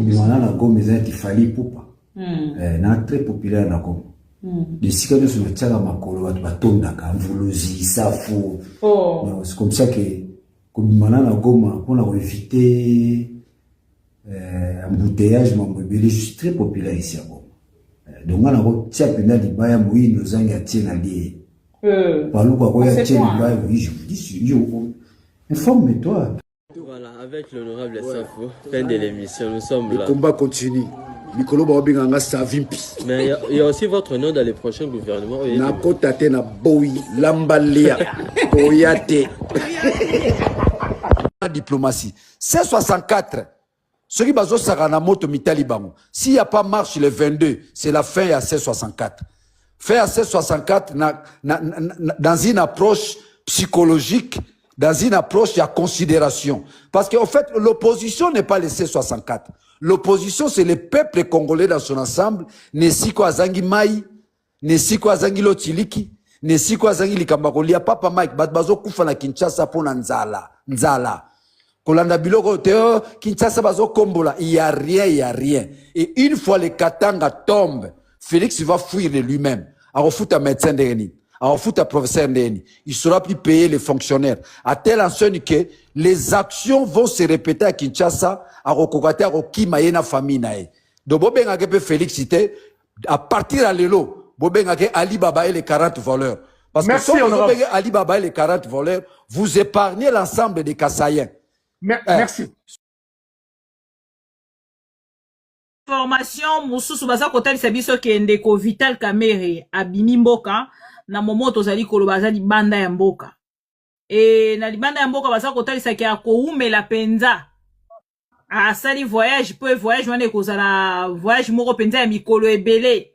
Bimana na Goma ezaki Fally Ipupa. Na très populaire na Goma. Les Sikano sont le tchara makolo watu batondaka mvuluzi safu. C'est comme ça que comme Bimana na Goma pour éviter embouteillage mambo ebele juste très populaire ici à Goma. Donc on a retia pena libaya moyi nos anga tiena lié. Parlons quoi quoi tiena libaya oui je vous dis informe-toi. Voilà, avec l'honorable Safo, fin de l'émission, nous sommes là. Le combat continue. Mikolo Babinganga Savimpi. Mais il y a aussi votre nom dans les prochains gouvernements. Nakota na Boui, Lambalia, Boyate. La diplomatie. C64. Ce qui bazo sarana moto mitali bango. S'il n'y a pas marche le 22, c'est la fin à C64. Fin à C64 dans une approche psychologique. Dans une approche, il y a considération. Parce qu'en fait, l'opposition n'est pas le C64. L'opposition, c'est le peuple congolais dans son ensemble. Nesiko Azangi Mai, Nesiko Azangi Lotiliki, Nesiko Azangi Likambakoli. Il n'y a pas Mike, Bazo Kufa na Kinshasa pour Nzala. Nzala. Kolanda Biloko Teo, Kinshasa Bazo Kombola. Il n'y a rien, il n'y a rien. Et une fois le Katanga tombe, Félix va fuir de lui-même. Alors, fout un médecin de Réni. Alors, fout un professeur Ndeni, il sera plus payé les fonctionnaires. À telle enseigne que les actions vont se répéter à Kinshasa, à Rokokate, à Rokima, et na famille nae. Donc, Bobengake peut féliciter, à partir à l'élo, Bobengake Ali Baba et les 40 voleurs. Parce que si vous Ali Baba et les 40 voleurs, vous épargnez l'ensemble des Kassaïens. Merci. Formation, Moussou Baza Kotal Sabiso Kendeko Vital Kamere, Abimi Mboka, na momoto zali kolobaza di banda ya mboka. Et na di banda ya mboka baza kotalisa ki akoume la penza. Asali voyage, peu voyage, wane kozala voyage moko penza ya mikolo ebele.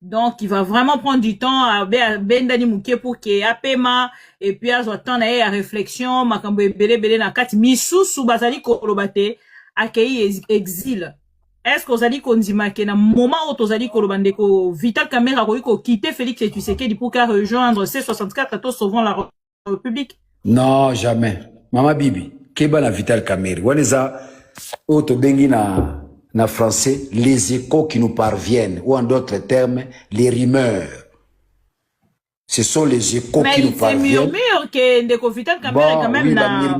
Donc il va vraiment prendre du temps à bendani muke pour que apema et puis azo attendre à réflexion makambo ebele bele na kati misusu bazali kolobate akei exil. Est-ce que vous allez dire que dans le moment où vous allez dire Vital Kamere a quitté Félix Tshisekedi pour rejoindre C64 tout sauvant la République? Non, jamais. Maman Bibi, Keba la Vital Kamere. Waneza auto bengi na français les échos qui nous parviennent ou en d'autres termes les rumeurs. Ce sont les échos qui nous parviennent. Mais c'est murmure que Ndeko Vital Kamere quand même na.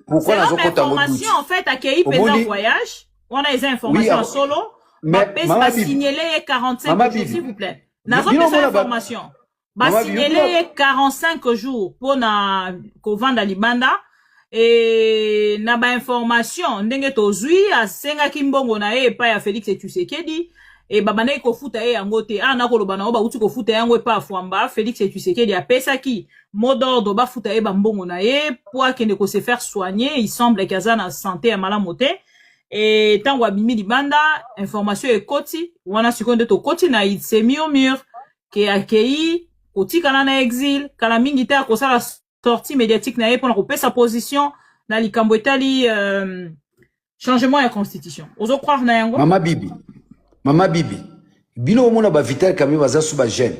Pourquoi la information en fait accueilli pendant voyage? On a les informations solo. Mais va signaler 45 jours, s'il vous plaît. N'a pas des informations. Va signaler 45 jours pour na kovanda libanda. Et na ba information. Ndenge tozui a senga kimbongo na e pa ya Félix Tshisekedi. Et babana ko futa e angote. Na koloba na oba uti ko futa yango e pa fuamba. Félix Tshisekedi a pesa ki. Mot d'ordre ba futa e bambongo na e. Pour qu'il ne se faire soigner. Il semble qu'il y a na santé à malamote. Et tant wabimi libanda information e koti wana sikonde to koti na itse mur ke akei koti kana na exil kala mingi ta ko sala sortie médiatique na e pour couper sa position na likambo etali changement ya constitution ozo croire na yango mama bibi bino mona ba Vital Kamere baza suba jeune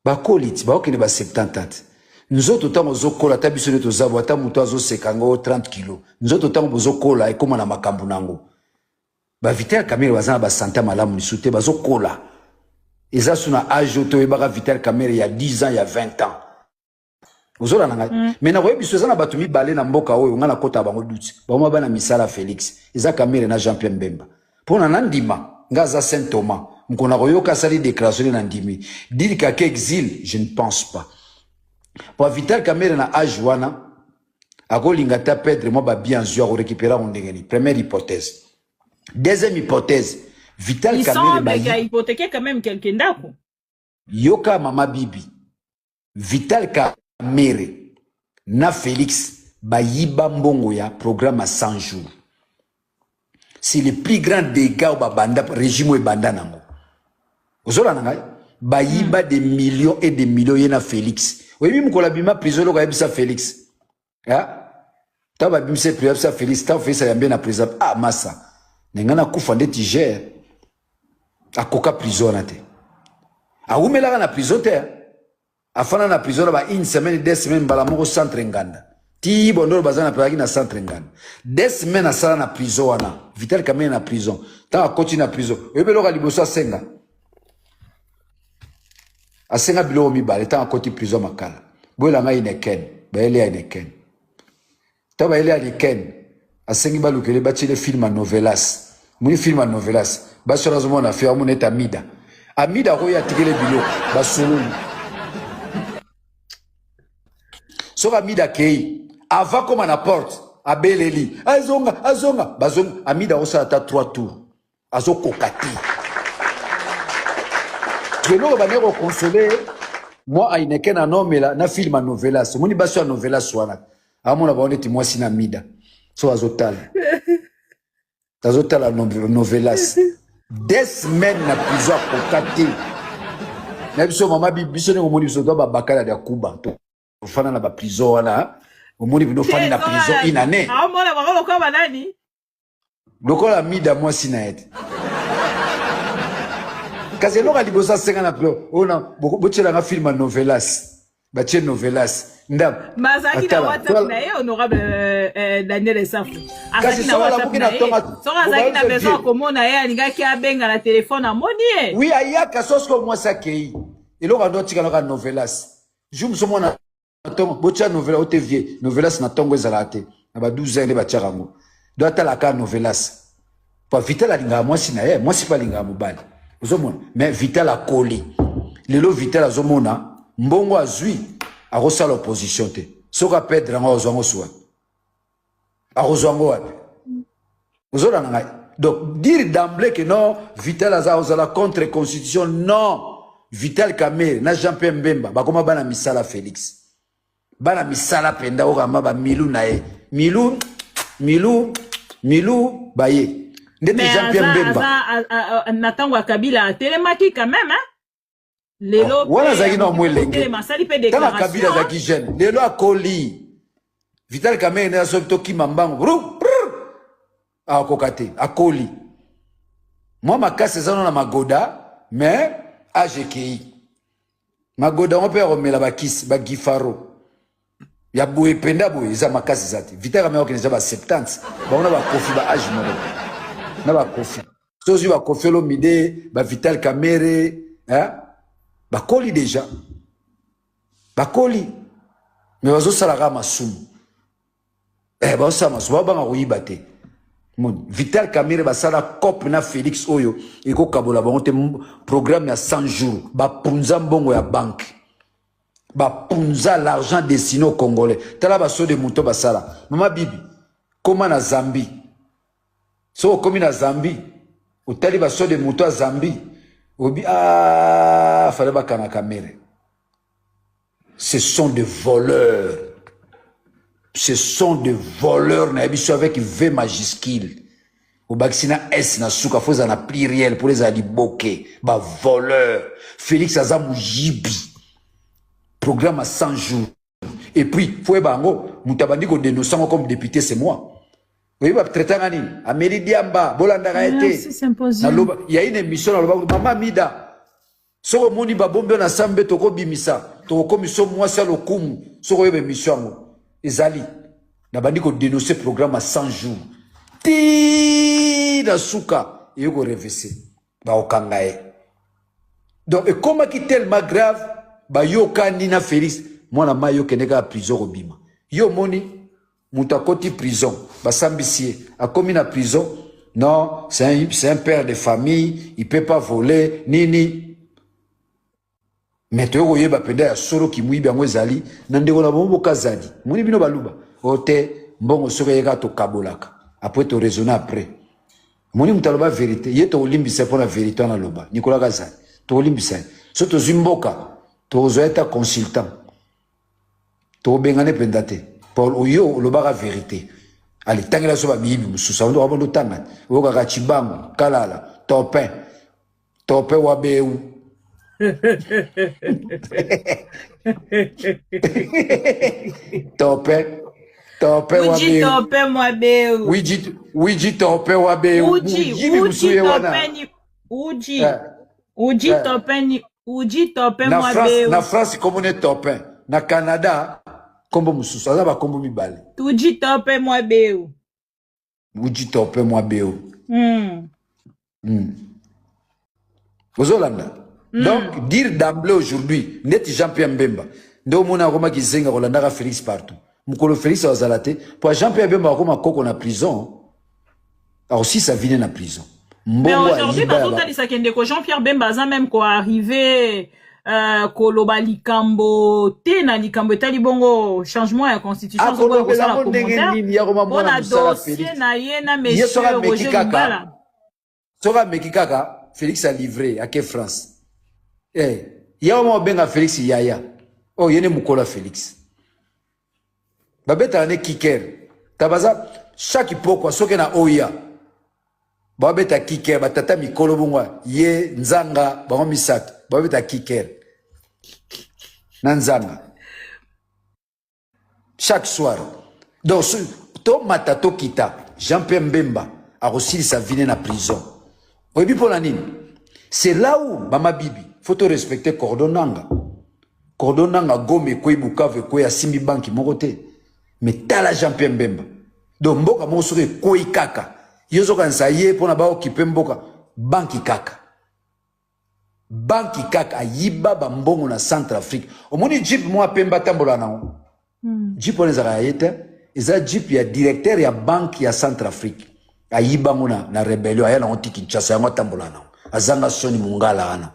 ba koliti ba okene ba 70 nous autres temps ozokola ta biso ne tozabo ata muto azosekango 30 kg nous autres temps bozokola e koma na makambu nango ba Vital Kamere bazana ba santa malamu nisute bazokola eza suna age to ebaka Vital Kamere il y a 10 ans il y a 20 ans ozola nanga mais na biso ezana batumi balé na mboka oyo ngana kota bango duti ba bana misala Félix eza Kamere na Jean-Pierre Mbemba pona nandima ngaza Saint Thomas mkona koyoka sali déclaration na ndimi dire qu'à exil je ne pense pas. Pour Vital Kamere na âge wana akolinga ta perdre moi ba bien zwa ko récupérer on ndengeni première hypothèse. Deuxième hypothèse Vital Kamere ba hypothéquer quand même quelqu'un d'ako. Yoka mama bibi Vital Kamere na Félix ba yiba mbongo ya programme à 100 jours. C'est le plus grand dégât au banda régime e banda nango. Ozola nanga ba yiba des millions et des millions yena Félix. Oui, mais mon bima prison lo ka Félix. Ah, ta ba bimse prison Félix, ta fait ça bien à prison. Ah massa. Nengana kufa nde Tiger. Akoka prison na te. A umela na prison te. Afana na prison ba une semaine 2 semaines bala moko centre nganda. ti bondolo bazana pelaki na centre ngana 2 semaines na sala na prison wana Vital Kamerhe na prison tant akoti na prison oyebeloka liboso asenga biloko mibale tant akoti prison makala boyelanga Ineken bayele ya Ineken ta bayele ya Ineken asengi balukele batile film a novelas muni film a novelas basola zomona fe amuna eta amida ko ya tikele biloko basololi soka amida kei avant comme na porte abeleli azonga bazonga amida osala ta 3 tours azokokati kelo banero consoler moi a Ineken na nomela na film a novelas muni baso a novelas wana amona baone ti moi sina amida so azotala novelas 2 semaines na prison kokati na biso mama biso ne komoni biso to babakala ya kuba to fana na ba prison wana omoni bino fani na prison inane amona bakolo kwa banani lokola mida moi sina ete kasi loka libosa senga na prison ona botela nga film novelas batie novelas ndam mazaki na WhatsApp na ye honorable Daniel Esafu kasi na WhatsApp na ye soka azaki na besoin komona ye alingaki abenga na telefone amoni ye oui ayaka sosko moi sakei eloko ndo tika loka novelas jum somona tongo botia novela otevie novelas na tongo ezala te na ba 12 ans le batia rango do atala ka novelas pa Vital alinga moi sina ye moi si pa linga mobali uzomona mais Vital akoli lelo Vital azomona mbongo azui arosa l'opposition te soka perdre ngo ozongo soa arozongo wapi ozona ngai donc dire d'emblée que non Vital azala contre constitution non Vital Kamerhe na Jean-Pierre Mbemba bakoma bana misala Félix bana misala penda okamba ba milu na ye milu baye ndete Jean-Pierre Mbemba na tango ya Kabila telemaki quand même hein lelo wana zaki na mwelenge masali pe déclaration tala Kabila zaki jeune lelo akoli Vital Kamerhe na so to kimambango akokate akoli moi makase zano na magoda mais AGKI magoda on peut remettre la bakisi ba gifaro ya boye penda boye za makasi zati Vital Kamerhe okeneza ba 70 ba ona ba kofi ba age moko na ba kofi sozi ba kofi lo mide ba Vital Kamerhe hein bakoli déjà bakoli mais bazo salaka masumu bazo sala masumu banga koyiba te moni Vital Kamerhe basala cop na Félix oyo eko kabola bango te programme ya 100 jours bapunza mbongo ya banque bapunza l'argent destiné aux Congolais tala baso de muto basala mama bibi koma na Zambie so komi na Zambie otali baso de muto a Zambie obi fallait bakana Kamerhe ce sont des voleurs na biso avec V majuscule au baxina S na suka foza na pluriel pour les aliboke ba voleur Félix Azamu Jibi programme à 100 jours et puis faut bango mutabandi ko dénoncer comme député c'est moi oui ba traiter ngani Amélie Diamba bolanda ka été na loba il y a une émission na loba mama mida soko moni ba bombe na sambe toko bimisa toko komiso mwasa lokumu soko yebe mission ezali na bandi ko dénoncer programme à 100 jours ti na suka yoko reverser ba okangae donc et comment qui tellement grave ba yo kandina Félix mwana mayo keneka prison robima yo moni mutakoti prison ba sambisie a commis na prison non c'est un père de famille il peut pas voler nini mais to yeba penda ya solo ki muibi yango ezali na ndeko na bombo kazali moni bino baluba ote mbongo soko yeka to kabolaka après to raisonner après moni mutaloba vérité yeto olimbisa pour la vérité na loba Nicolas Kazali to olimbisa so to zimboka to zoeta consultant to bengane pendate pour oyo lobaka vérité allez tangela so ba bibi mususa ndo abondo tanga oka ka chibango kalala topin wa beu topin Uji tope mwa beu Uji tope wa beu Uji tope mwa beu na France comme on est topin na Canada kombo mususu aza ba kombo mibale Tuji tope moi beu. Uji tope moi beu. Ozolanda. Donc dire d'emblée aujourd'hui net Jean-Pierre Mbemba ndo mona Roma ki zenga Rolanda Félix partout. Mukolo Félix azalate pour Jean-Pierre Mbemba Roma koko na prison. Alors si ça vient na prison. Mais aujourd'hui Jean-Pierre Mbemba a même quoi arrivé koloba likambo te na likambo etali bongo changement ya constitution so ko sala commentaire on a dossier na ye na monsieur Roger Mbala soka mekikaka Félix a livré à quelle France ya mo benga Félix yaya oh yene mukola Félix babeta ne kicker tabaza chaque poko soke na oya babeta kicker batata mikolo bongwa ye nzanga bango misato babeta kicker Nanzanga. Chaque soir. Donc, to matato kita, Jean-Pierre Mbemba a reçu sa vie dans la prison. Oyebi pour la nini. C'est là où, Mama Bibi, faut te respecter Cordonanga. Cordonanga, Gome, Kwe, Bukave, Kwe, Asimbi Banki, Morote. Mais tala Jean-Pierre Mbemba. Donc, Mboka, Mosore, Kwe, Kaka. Yozo kansaye, pour na ba okipe Mboka, Banki Kaka. Banki kaka yiba bambongo na Centrafrique. Omoni Jeep moi pemba tambola na. Jeep on ezaka yete, eza Jeep ya directeur ya banque ya Centrafrique. Ayiba ngona na rebellion aya na otiki Kinshasa ya tambola na. Azanga soni mungala ana.